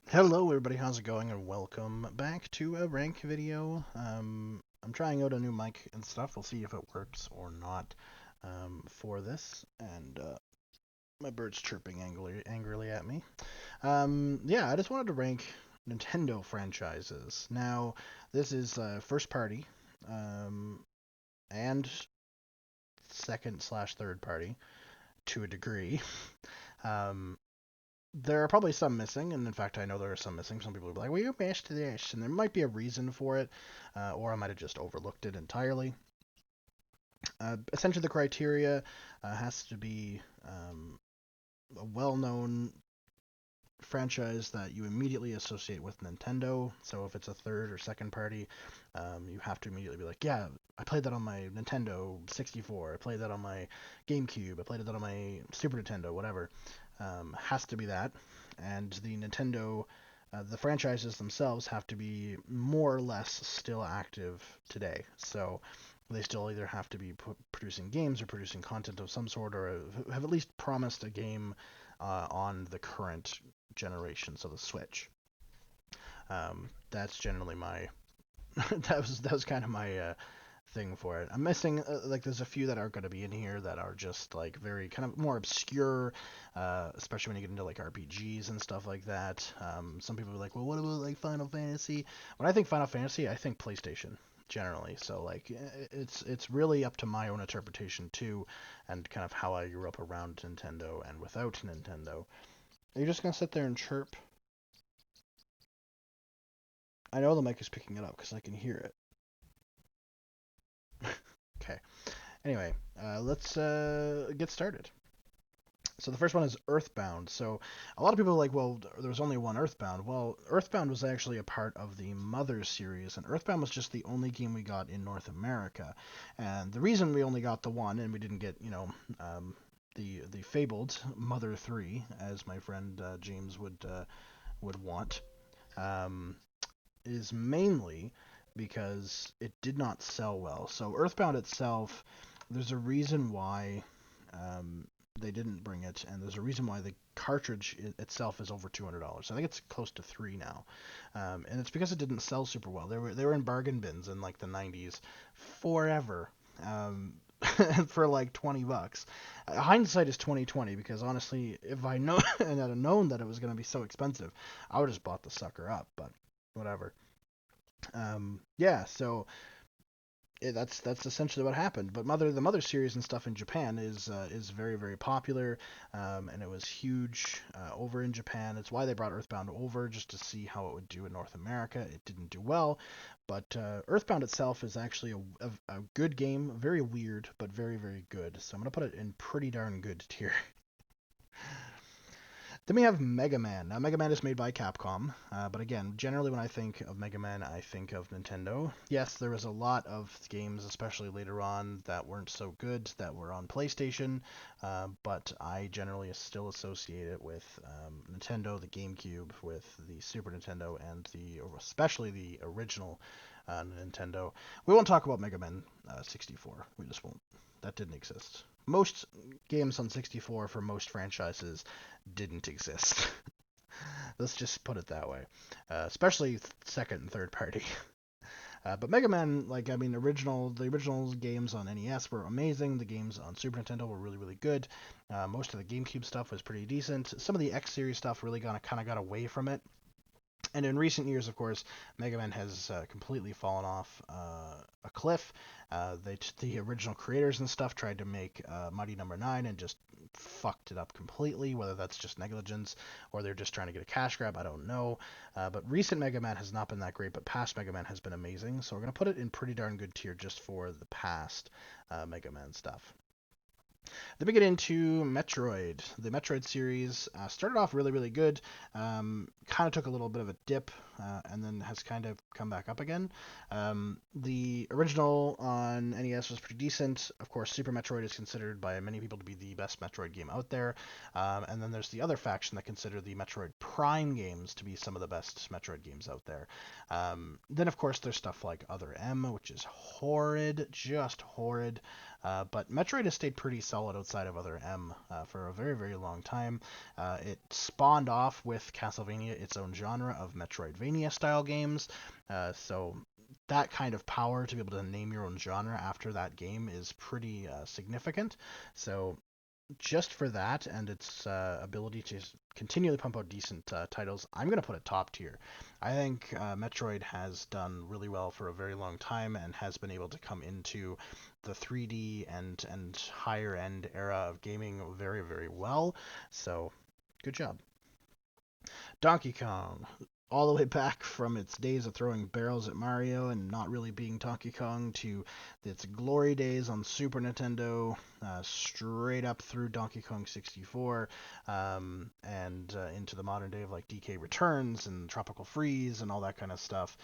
Hello everybody, how's it going? And welcome back to a rank video. I'm trying out a new mic and stuff. We'll see if it works or not for this. And my bird's chirping angrily at me. Yeah, I just wanted to rank Nintendo franchises. Now, this is first party um, and second slash third party to a degree. Um, there are probably some missing, and in fact, I know there are some missing. Some people will be like, well, you missed this, and there might be a reason for it, or I might have just overlooked it entirely. Essentially, the criteria has to be a well known franchise that you immediately associate with Nintendo. So if it's a third or second party, you have to immediately be like, yeah, I played that on my Nintendo 64. I played that on my GameCube. I played that on my Super Nintendo, whatever. Has to be that. And the franchises themselves have to be more or less still active today. So they still either have to be producing games or producing content of some sort, or have at least promised a game on the current generation, so the Switch. That's generally my that was kind of my thing for it. I'm missing like there's a few that are going to be in here that are just like very kind of more obscure, especially when you get into like RPGs and stuff like that. Some people are like, well, what about like Final Fantasy? When I think Final Fantasy, I think PlayStation generally. So like it's really up to my own interpretation too, and kind of how I grew up around Nintendo and without Nintendo. Are you just gonna sit there and chirp? I know the mic is picking it up because I can hear it. Okay. Anyway, let's get started. So the first one is Earthbound. So a lot of people are like, well, there was only one Earthbound. Well, Earthbound was actually a part of the Mother series, and Earthbound was just the only game we got in North America. And the reason we only got the one and we didn't get, the fabled Mother 3, as my friend James would want, um, is mainly because it did not sell well. So Earthbound itself, there's a reason why um, they didn't bring it, and there's a reason why the cartridge itself is over $200. I think it's close to three now, and it's because it didn't sell super well. They were in bargain bins in like the 90s forever. For like $20. Hindsight is 2020 because honestly, if I know and had known that it was going to be so expensive, I would have just bought the sucker up. But whatever. Yeah, so that's essentially what happened. But the Mother series and stuff in Japan is very very popular, and it was huge over in Japan. It's why they brought Earthbound over just to see how it would do in North America. It didn't do well, but Earthbound itself is actually a good game. Very weird, but very very good. So I'm gonna put it in pretty darn good tier. Then we have Mega Man. Now, Mega Man is made by Capcom, but again, generally when I think of Mega Man, I think of Nintendo. Yes, there was a lot of games, especially later on, that weren't so good that were on PlayStation, but I generally still associate it with Nintendo, the GameCube, with the Super Nintendo, and especially the original Nintendo. We won't talk about Mega Man 64. We just won't. That didn't exist. Most games on 64 for most franchises didn't exist. Let's just put it that way. Especially second and third party. But Mega Man, like I mean, the original games on NES were amazing. The games on Super Nintendo were really, really good. Most of the GameCube stuff was pretty decent. Some of the X series stuff really kind of got away from it. And in recent years, of course, Mega Man has completely fallen off a cliff. The original creators and stuff tried to make Mighty Number Nine and just fucked it up completely. Whether that's just negligence or they're just trying to get a cash grab, I don't know. But recent Mega Man has not been that great, but past Mega Man has been amazing. So we're gonna put it in pretty darn good tier just for the past Mega Man stuff. Then we get into Metroid. The Metroid series started off really, really good. Kind of took a little bit of a dip, and then has kind of come back up again. The original on NES was pretty decent. Of course, Super Metroid is considered by many people to be the best Metroid game out there. And then there's the other faction that consider the Metroid Prime games to be some of the best Metroid games out there. Then, of course, there's stuff like Other M, which is horrid, just horrid. But Metroid has stayed pretty solid outside of other M for a very, very long time. It spawned off with Castlevania its own genre of Metroidvania style games. So that kind of power to be able to name your own genre after that game is pretty significant. So just for that and its ability to continually pump out decent titles, I'm going to put it top tier. I think Metroid has done really well for a very long time and has been able to come into the 3D and higher end era of gaming very, very well. So, good job. Donkey Kong, all the way back from its days of throwing barrels at Mario and not really being Donkey Kong to its glory days on Super Nintendo, straight up through Donkey Kong 64, and into the modern day of like DK Returns and Tropical Freeze and all that kind of stuff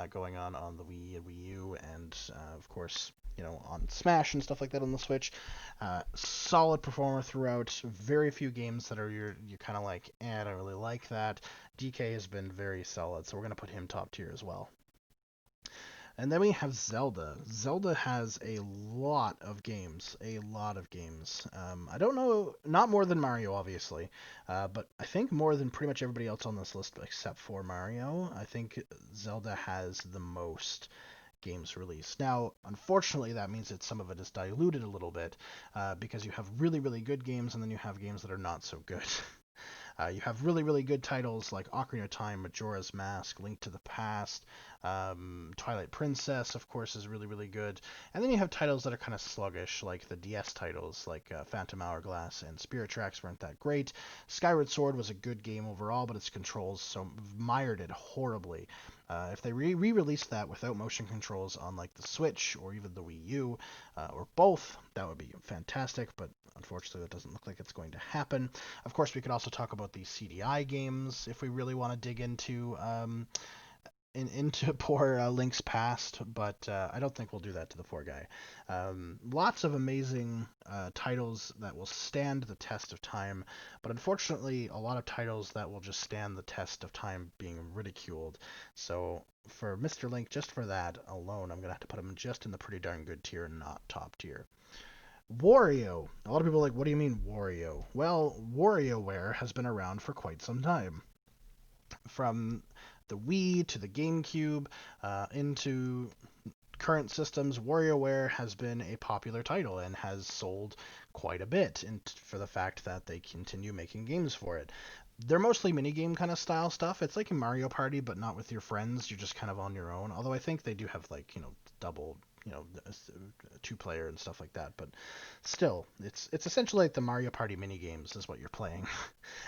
going on the Wii and Wii U, and of course, on Smash and stuff like that on the Switch. Solid performer throughout. Very few games that are you're kind of like, I don't really like that. DK has been very solid, so we're gonna put him top tier as well. And then we have Zelda. Zelda has a lot of games, a lot of games. I don't know, not more than Mario, obviously, but I think more than pretty much everybody else on this list except for Mario. I think Zelda has the most games released. Now, unfortunately, that means that some of it is diluted a little bit because you have really, really good games and then you have games that are not so good. You have really, really good titles like Ocarina of Time, Majora's Mask, Link to the Past, Twilight Princess, of course, is really, really good. And then you have titles that are kind of sluggish, like the DS titles, like Phantom Hourglass and Spirit Tracks weren't that great. Skyward Sword was a good game overall, but its controls so mired it horribly. If they re-released that without motion controls on like the Switch or even the Wii U or both, that would be fantastic. But unfortunately, that doesn't look like it's going to happen. Of course, we could also talk about the CDI games if we really want to dig into poor Link's past, but I don't think we'll do that to the poor guy. Lots of amazing titles that will stand the test of time, but unfortunately, a lot of titles that will just stand the test of time being ridiculed. So for Mr. Link, just for that alone, I'm gonna have to put him just in the pretty darn good tier, not top tier. Wario. A lot of people are like, what do you mean Wario? Well, WarioWare has been around for quite some time. From the Wii to the GameCube into current systems, WarioWare has been a popular title and has sold quite a bit for the fact that they continue making games for it. They're mostly minigame kind of style stuff. It's like a Mario Party, but not with your friends. You're just kind of on your own. Although I think they do have like, double, two player and stuff like that. But still, it's essentially like the Mario Party mini games is what you're playing,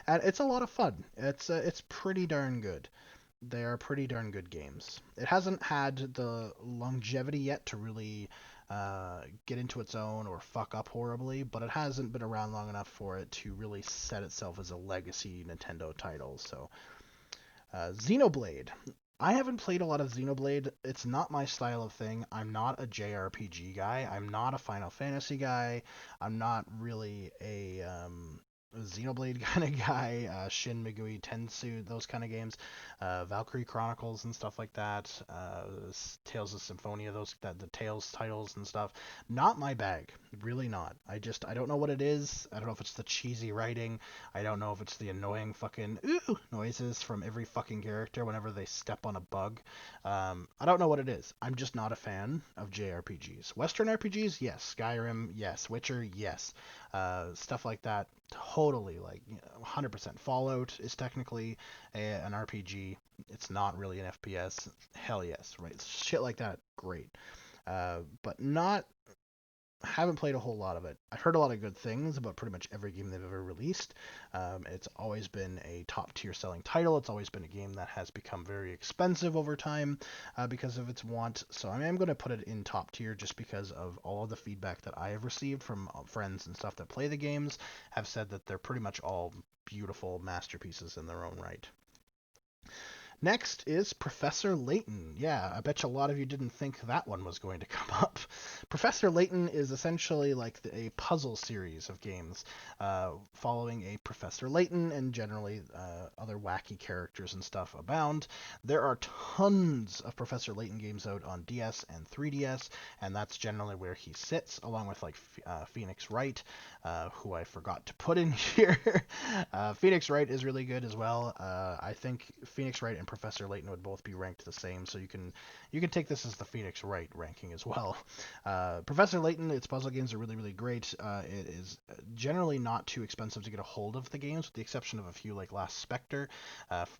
and it's a lot of fun. It's pretty darn good. They are pretty darn good games. It hasn't had the longevity yet to really get into its own or fuck up horribly, but it hasn't been around long enough for it to really set itself as a legacy Nintendo title. So, Xenoblade. I haven't played a lot of Xenoblade. It's not my style of thing. I'm not a JRPG guy. I'm not a Final Fantasy guy. I'm not really a Xenoblade kind of guy. Shin Megami Tensei, those kind of games. Valkyrie Chronicles and stuff like that. Tales of Symphonia, the Tales titles and stuff. Not my bag. Really not. I don't know what it is. I don't know if it's the cheesy writing. I don't know if it's the annoying fucking ooh noises from every fucking character whenever they step on a bug. I don't know what it is. I'm just not a fan of JRPGs. Western RPGs, yes. Skyrim, yes. Witcher, yes. Stuff like that, totally, like 100%. Fallout is technically an RPG. It's not really an FPS. Hell yes, right? Shit like that, great. But not haven't played a whole lot of it. I've heard a lot of good things about pretty much every game they've ever released. It's always been a top tier selling title. It's always been a game that has become very expensive over time because of its want. So I am going to put it in top tier just because of all of the feedback that I have received from friends and stuff that play the games have said that they're pretty much all beautiful masterpieces in their own right. Next is Professor Layton. Yeah, I bet you a lot of you didn't think that one was going to come up. Professor Layton is essentially like a puzzle series of games following a Professor Layton, and generally other wacky characters and stuff abound. There are tons of Professor Layton games out on DS and 3DS, and that's generally where he sits, along with like Phoenix Wright, who I forgot to put in here. Phoenix Wright is really good as well. I think Phoenix Wright and Professor Layton would both be ranked the same, so you can take this as the Phoenix Wright ranking as well. Professor Layton, its puzzle games are really great. It is generally not too expensive to get a hold of the games, with the exception of a few like Last Spectre,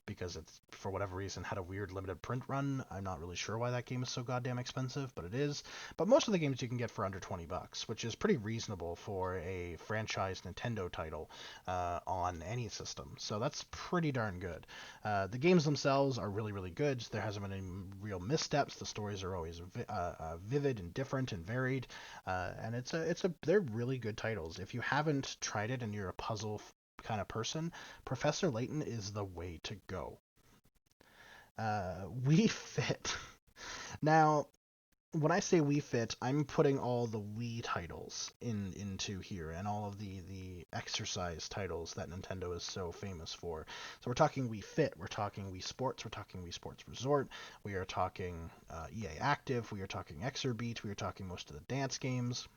because it's for whatever reason had a weird limited print run. I'm not really sure why that game is so goddamn expensive, but it is. But most of the games you can get for under $20, which is pretty reasonable for a franchise Nintendo title on any system. So that's pretty darn good. The games themselves are really good. There hasn't been any real missteps. The stories are always vivid and different and varied, and they're really good titles. If you haven't tried it and you're a puzzle kind of person, Professor Layton is the way to go. Wii Fit. Now, when I say Wii Fit, I'm putting all the Wii titles into here and all of the exercise titles that Nintendo is so famous for. So we're talking Wii Fit, we're talking Wii Sports, we're talking Wii Sports Resort, we are talking EA Active, we are talking Exerbeat, we are talking most of the dance games,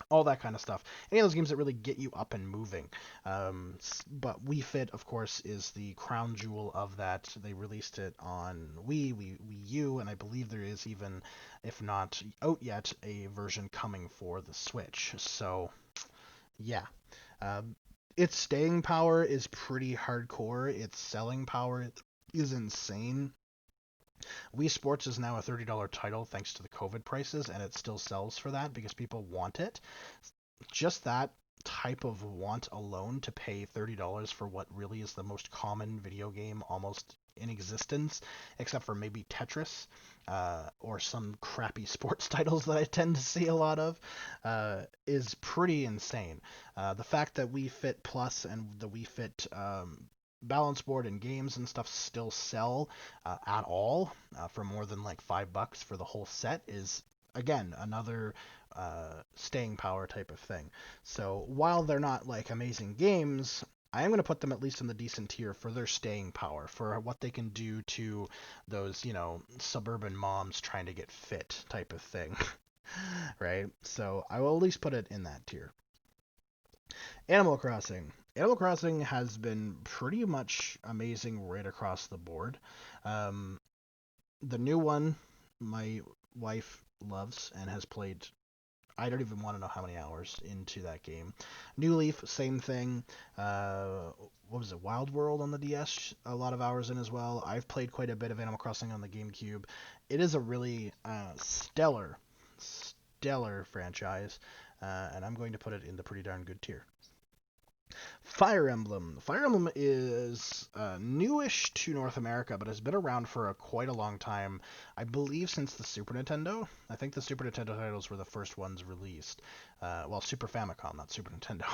all that kind of stuff. Any of those games that really get you up and moving. But Wii Fit, of course, is the crown jewel of that. They released it on Wii U, and I believe there is even, if not out yet, a version coming for the Switch. So, yeah. Its staying power is pretty hardcore. Its selling power is insane. Wii Sports is now a $30 title thanks to the COVID prices, and it still sells for that because people want it. Just that type of want alone, to pay $30 for what really is the most common video game almost in existence, except for maybe Tetris or some crappy sports titles that I tend to see a lot of, is pretty insane. The fact that Wii Fit Plus and the Wii Fit balance board and games and stuff still sell at all for more than like $5 for the whole set is, again, another staying power type of thing. So while they're not like amazing games, I am going to put them at least in the decent tier for their staying power, for what they can do to those, suburban moms trying to get fit type of thing. Right? So I will at least put it in that tier. Animal Crossing. Animal Crossing has been pretty much amazing right across the board. Um, the new one, my wife loves and has played. I don't even want to know how many hours into that game. New Leaf, same thing. What was it? Wild World on the DS, a lot of hours in as well. I've played quite a bit of Animal Crossing on the GameCube. It is a really stellar franchise, and I'm going to put it in the pretty darn good tier. Fire Emblem. Fire Emblem is newish to North America, but has been around for quite a long time. I believe since the Super Nintendo. I think the Super Nintendo titles were the first ones released. Well, Super Famicom, not Super Nintendo.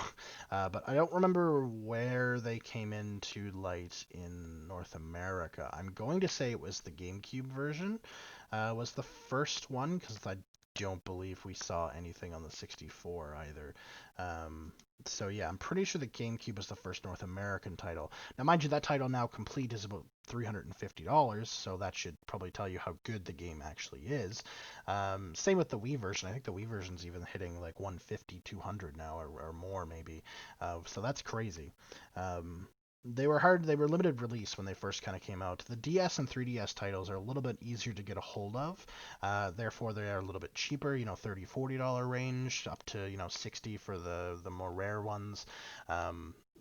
But I don't remember where they came into light in North America. I'm going to say it was the GameCube version. Was the first one, because I don't believe we saw anything on the 64 either. So yeah, I'm pretty sure the GameCube was the first North American title. Now, mind you, that title now complete is about $350, so that should probably tell you how good the game actually is. Same with the Wii version. I think the Wii version's even hitting like 150, 200 now, or more maybe. So that's crazy. They were limited release when they first kind of came out. The DS and 3DS titles are a little bit easier to get a hold of. Therefore, they are a little bit cheaper, $30, $40 range, up to, 60 for the more rare ones.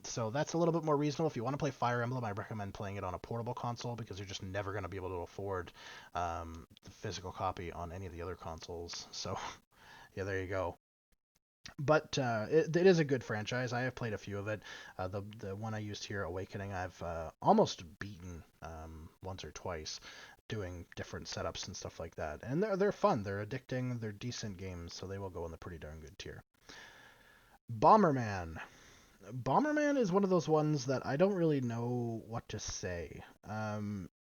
So that's a little bit more reasonable. If you want to play Fire Emblem, I recommend playing it on a portable console because you're just never going to be able to afford the physical copy on any of the other consoles. So, yeah, there you go. But it is a good franchise. I have played a few of it. The one I used here, Awakening, I've almost beaten once or twice, doing different setups and stuff like that. And they're fun. They're addicting. They're decent games, so they will go in the pretty darn good tier. Bomberman. Bomberman is one of those ones that I don't really know what to say.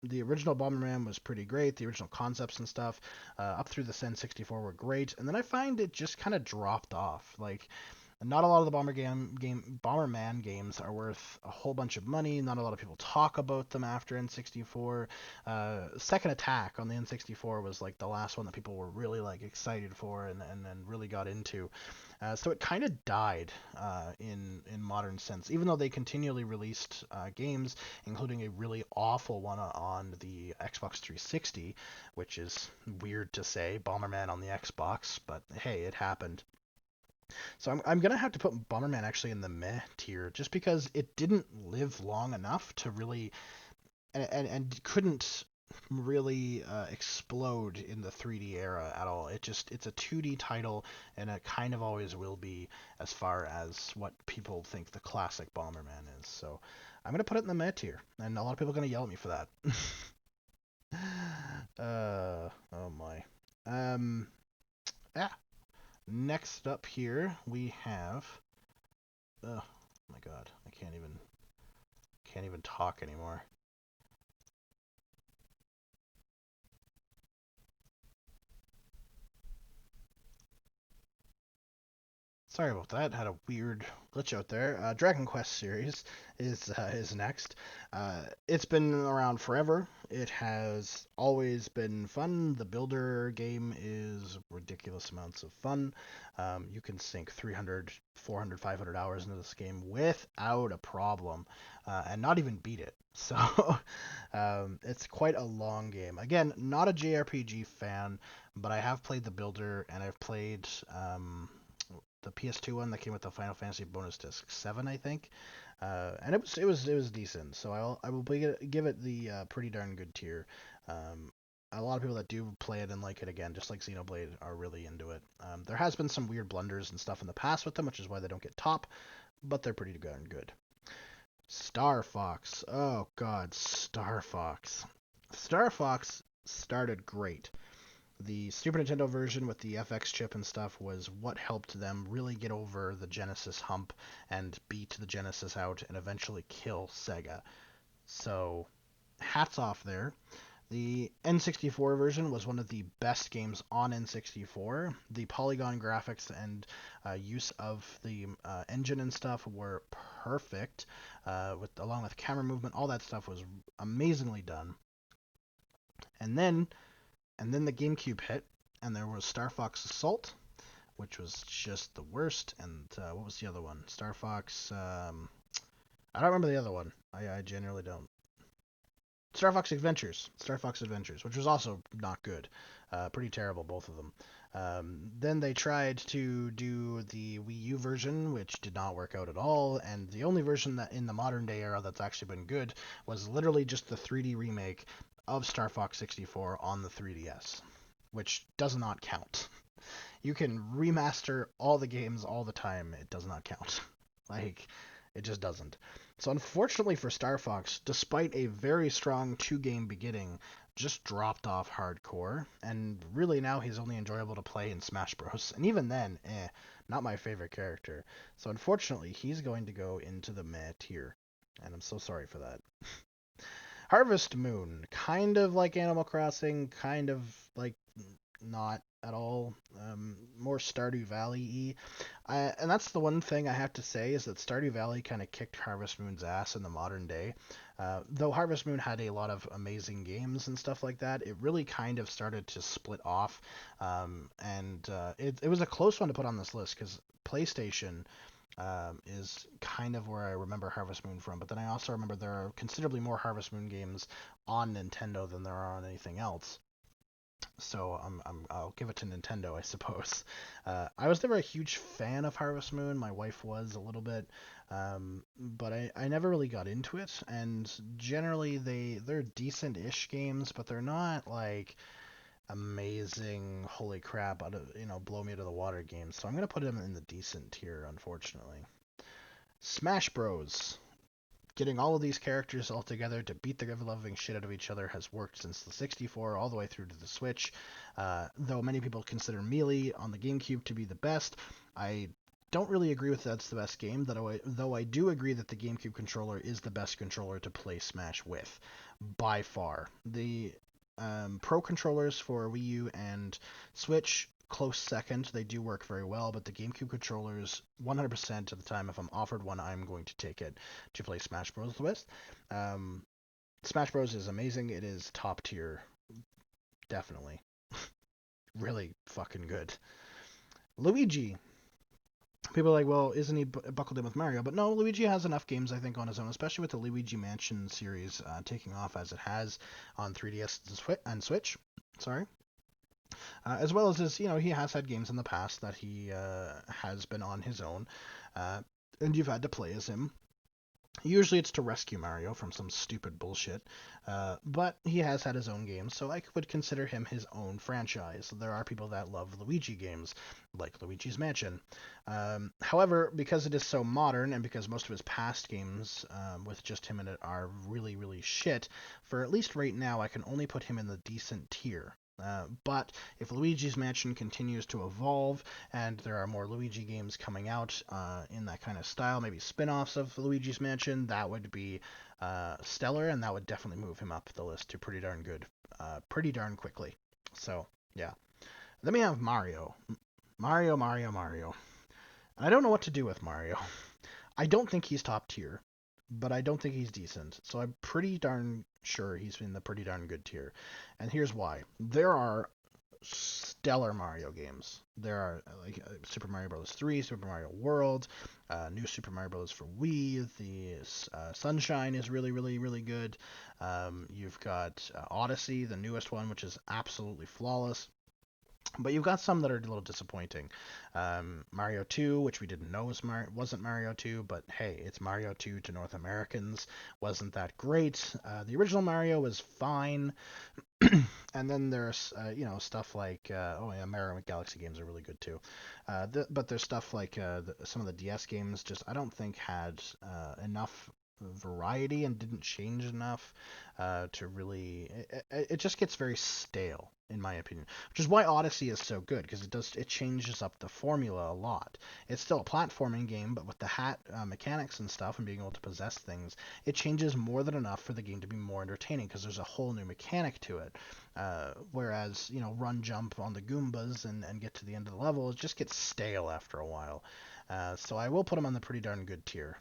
The original Bomberman was pretty great. The original concepts and stuff, up through the N64 were great. And then I find it just kind of dropped off. Like, not a lot of the Bomberman games are worth a whole bunch of money. Not a lot of people talk about them after N64. Second Attack on the N64 was like the last one that people were really like excited for and really got into. So it kind of died in modern sense, even though they continually released games, including a really awful one on the Xbox 360, which is weird to say, Bomberman on the Xbox, but hey, it happened. So I'm gonna have to put Bomberman actually in the meh tier, just because it didn't live long enough to really and couldn't really explode in the 3D era at all. It's a 2D title, and it kind of always will be as far as what people think the classic Bomberman is. So I'm gonna put it in the meh tier, and a lot of people are gonna yell at me for that. Oh my. Um, yeah. Next up here we have. Oh my God, I can't even talk anymore. Sorry about that. Had a weird glitch out there. Dragon Quest series is next. It's been around forever. It has always been fun. The builder game is ridiculous amounts of fun. You can sink 300, 400, 500 hours into this game without a problem, and not even beat it. So it's quite a long game. Again, not a JRPG fan, but I have played the builder and I've played the PS2 one that came with the Final Fantasy bonus disc 7, I think, and it was decent. So I will give it the pretty darn good tier. A lot of people that do play it and like it again, just like Xenoblade, are really into it. There has been some weird blunders and stuff in the past with them, which is why they don't get top, but they're pretty darn good. Star Fox. Oh God, Star Fox. Star Fox started great. The Super Nintendo version with the FX chip and stuff was what helped them really get over the Genesis hump and beat the Genesis out and eventually kill Sega. So, hats off there. The N64 version was one of the best games on N64. The polygon graphics and use of the engine and stuff were perfect, along with camera movement. All that stuff was amazingly done. And then the GameCube hit, and there was Star Fox Assault, which was just the worst. And what was the other one? Star Fox. I don't remember the other one. I genuinely don't. Star Fox Adventures. Star Fox Adventures, which was also not good. Pretty terrible, both of them. Then they tried to do the Wii U version, which did not work out at all. And the only version that in the modern day era that's actually been good was literally just the 3D remake of Star Fox 64 on the 3DS, which does not count. You can remaster all the games all the time. It does not count. Like, it just doesn't. So unfortunately for Star Fox, despite a very strong two-game beginning, just dropped off hardcore, and really now he's only enjoyable to play in Smash Bros. And even then, not my favorite character. So unfortunately, he's going to go into the meh tier, and I'm so sorry for that. Harvest Moon, kind of like Animal Crossing, kind of like not at all. More Stardew Valley-y. And that's the one thing I have to say is that Stardew Valley kind of kicked Harvest Moon's ass in the modern day. Though Harvest Moon had a lot of amazing games and stuff like that, it really kind of started to split off. And it was a close one to put on this list because PlayStation is kind of where I remember Harvest Moon from. But then I also remember there are considerably more Harvest Moon games on Nintendo than there are on anything else. So I'll give it to Nintendo, I suppose. I was never a huge fan of Harvest Moon. My wife was a little bit, but I never really got into it. And generally, they're decent-ish games, but they're not like amazing, holy crap, out of blow me out of the water games. So I'm gonna put them in the decent tier, unfortunately. Smash Bros. Getting all of these characters all together to beat the ever-loving shit out of each other has worked since the 64 all the way through to the Switch. Though many people consider Melee on the GameCube to be the best, I don't really agree with that's the best game. Though I do agree that the GameCube controller is the best controller to play Smash with, by far. The Pro controllers for Wii U and Switch, close second. They do work very well, but the GameCube controllers, 100% of the time, if I'm offered one, I'm going to take it to play Smash Bros. With. Um, Smash Bros. Is amazing. It is top tier, definitely. Really fucking good. Luigi. People are like, well, isn't he buckled in with Mario? But no, Luigi has enough games, I think, on his own, especially with the Luigi Mansion series taking off as it has on 3DS and Switch. Sorry. As well as his, he has had games in the past that he has been on his own, uh, and you've had to play as him. Usually it's to rescue Mario from some stupid bullshit, but he has had his own games, so I would consider him his own franchise. There are people that love Luigi games, like Luigi's Mansion. However, because it is so modern, and because most of his past games with just him in it are really, really shit, for at least right now, I can only put him in the decent tier. But if Luigi's Mansion continues to evolve and there are more Luigi games coming out in that kind of style, maybe spin-offs of Luigi's Mansion, that would be stellar, and that would definitely move him up the list to pretty darn good, pretty darn quickly. So, yeah. Then we have Mario. Mario. I don't know what to do with Mario. I don't think he's top tier, but I don't think he's decent. So I'm pretty darn sure he's in the pretty darn good tier. And here's why. There are stellar Mario games. There are like Super Mario Bros. 3, Super Mario World, new Super Mario Bros. For Wii. The Sunshine is really, really, really good. You've got Odyssey, the newest one, which is absolutely flawless. But you've got some that are a little disappointing. Mario 2, which we didn't know wasn't Mario 2, but hey, it's Mario 2 to North Americans. Wasn't that great? The original Mario was fine. And then there's, stuff like, oh yeah, Mario Galaxy games are really good too. But there's stuff like some of the DS games just I don't think had enough variety and didn't change enough to really. It just gets very stale in my opinion, which is why Odyssey is so good because it changes up the formula a lot. It's still a platforming game, but with the hat mechanics and stuff and being able to possess things, it changes more than enough for the game to be more entertaining because there's a whole new mechanic to it. Whereas, run jump on the Goombas and get to the end of the level, it just gets stale after a while. So I will put them on the pretty darn good tier.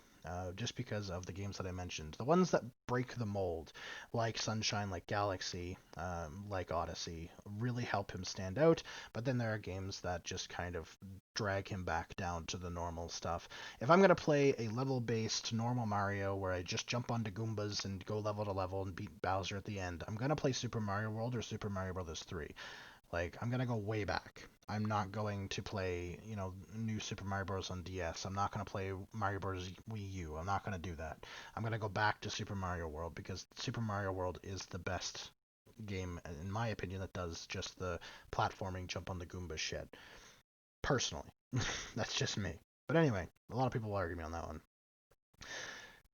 Just because of the games that I mentioned. The ones that break the mold, like Sunshine, like Galaxy, like Odyssey, really help him stand out. But then there are games that just kind of drag him back down to the normal stuff. If I'm going to play a level-based normal Mario where I just jump onto Goombas and go level to level and beat Bowser at the end, I'm going to play Super Mario World or Super Mario Bros. 3. Like, I'm gonna go way back. I'm not going to play, new Super Mario Bros. On DS. I'm not gonna play Mario Bros. Wii U. I'm not gonna do that. I'm gonna go back to Super Mario World because Super Mario World is the best game, in my opinion, that does just the platforming, jump on the Goomba shit. Personally, that's just me. But anyway, a lot of people will argue me on that one.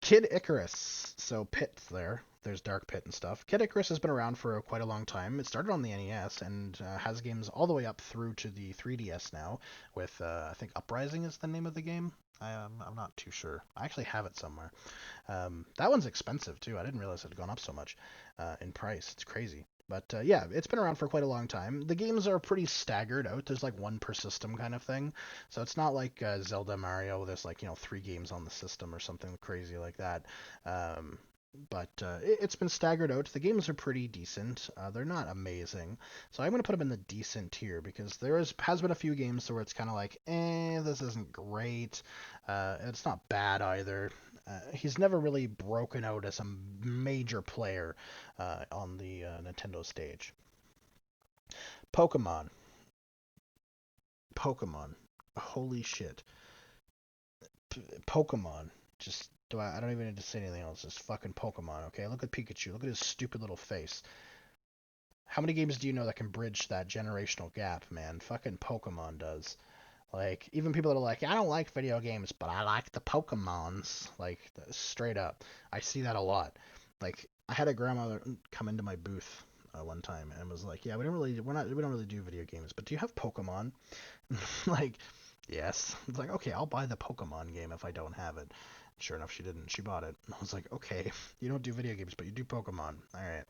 Kid Icarus. So Pit's there. There's Dark Pit and stuff. Kid Icarus has been around for quite a long time. It started on the NES and has games all the way up through to the 3DS now. With I think Uprising is the name of the game. I'm not too sure. I actually have it somewhere. That one's expensive too. I didn't realize it had gone up so much in price. It's crazy. But yeah, it's been around for quite a long time. The games are pretty staggered out. There's like one per system kind of thing. So it's not like Zelda Mario. There's like, 3 games on the system or something crazy like that. But it's been staggered out. The games are pretty decent. They're not amazing. So I'm going to put them in the decent tier because has been a few games where it's kind of like, this isn't great. It's not bad either. He's never really broken out as a major player on the Nintendo stage. Pokemon. Pokemon. Holy shit. Pokemon. Just I don't even need to say anything else. Just fucking Pokemon, okay? Look at Pikachu. Look at his stupid little face. How many games do you know that can bridge that generational gap, man? Fucking Pokemon does. Like, even people that are like, I don't like video games, but I like the Pokemons. Like, straight up. I see that a lot. Like, I had a grandmother come into my booth one time and was like, yeah, we don't really do video games, but do you have Pokemon? Like, Yes. It's like, okay, I'll buy the Pokemon game if I don't have it. Sure enough, she didn't. She bought it. I was like, okay, you don't do video games, but you do Pokemon. All right.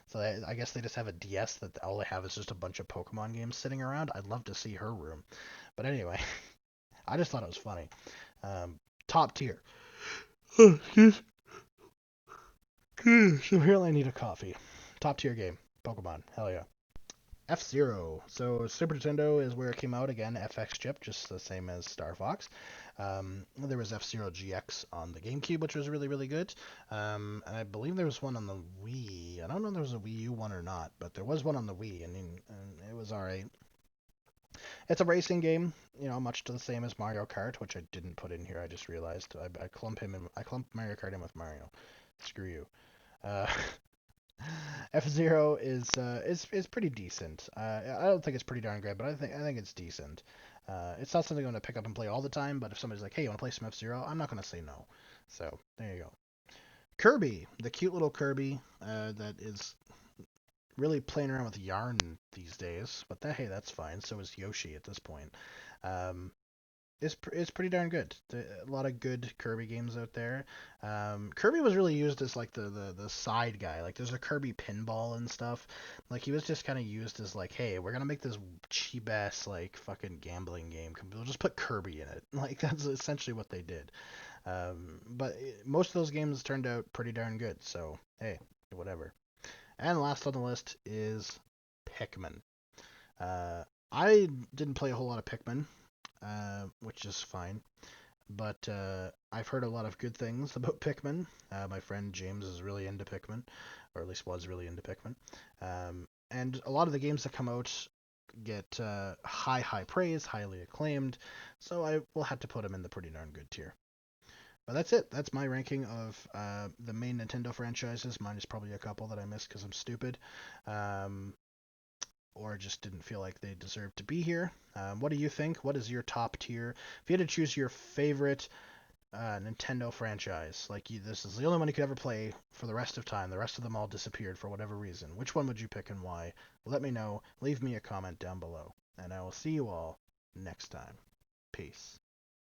So I guess they just have a DS that all they have is just a bunch of Pokemon games sitting around. I'd love to see her room. But anyway, I just thought it was funny. Top tier. So here I need a coffee. Top tier game. Pokemon. Hell yeah. FZero. So Super Nintendo is where it came out again. FX chip, just the same as Star Fox. There was FZero GX on the GameCube, which was really really good. And I believe there was one on the Wii. I don't know if there was a Wii U one or not, but there was one on the Wii, and it was alright. It's a racing game, much to the same as Mario Kart, which I didn't put in here. I just realized I clump Mario Kart in with Mario. Screw you. Uh, F-Zero is pretty decent. I don't think it's pretty darn great, but I think it's decent. It's not something I'm gonna pick up and play all the time, but if somebody's like, "Hey, you wanna play some F-Zero?" I'm not gonna say no. So there you go. Kirby, the cute little Kirby that is really playing around with yarn these days. But hey, that's fine. So is Yoshi at this point. Um, it's pretty darn good. A lot of good Kirby games out there. Kirby was really used as like the side guy. Like there's a Kirby pinball and stuff. Like he was just kind of used as like, hey, we're gonna make this cheap ass like fucking gambling game. We'll just put Kirby in it. Like that's essentially what they did. But most of those games turned out pretty darn good. So hey, whatever. And last on the list is Pikmin. Uh, I didn't play a whole lot of Pikmin, which is fine. But I've heard a lot of good things about Pikmin. My friend James is really into Pikmin, or at least was really into Pikmin. And a lot of the games that come out get high praise, highly acclaimed. So I will have to put them in the pretty darn good tier. But that's it. That's my ranking of the main Nintendo franchises. Mine is probably a couple that I missed because I'm stupid. Um, or just didn't feel like they deserved to be here. What do you think? What is your top tier? If you had to choose your favorite Nintendo franchise, like this is the only one you could ever play for the rest of time, the rest of them all disappeared for whatever reason, which one would you pick and why? Let me know. Leave me a comment down below. And I will see you all next time. Peace.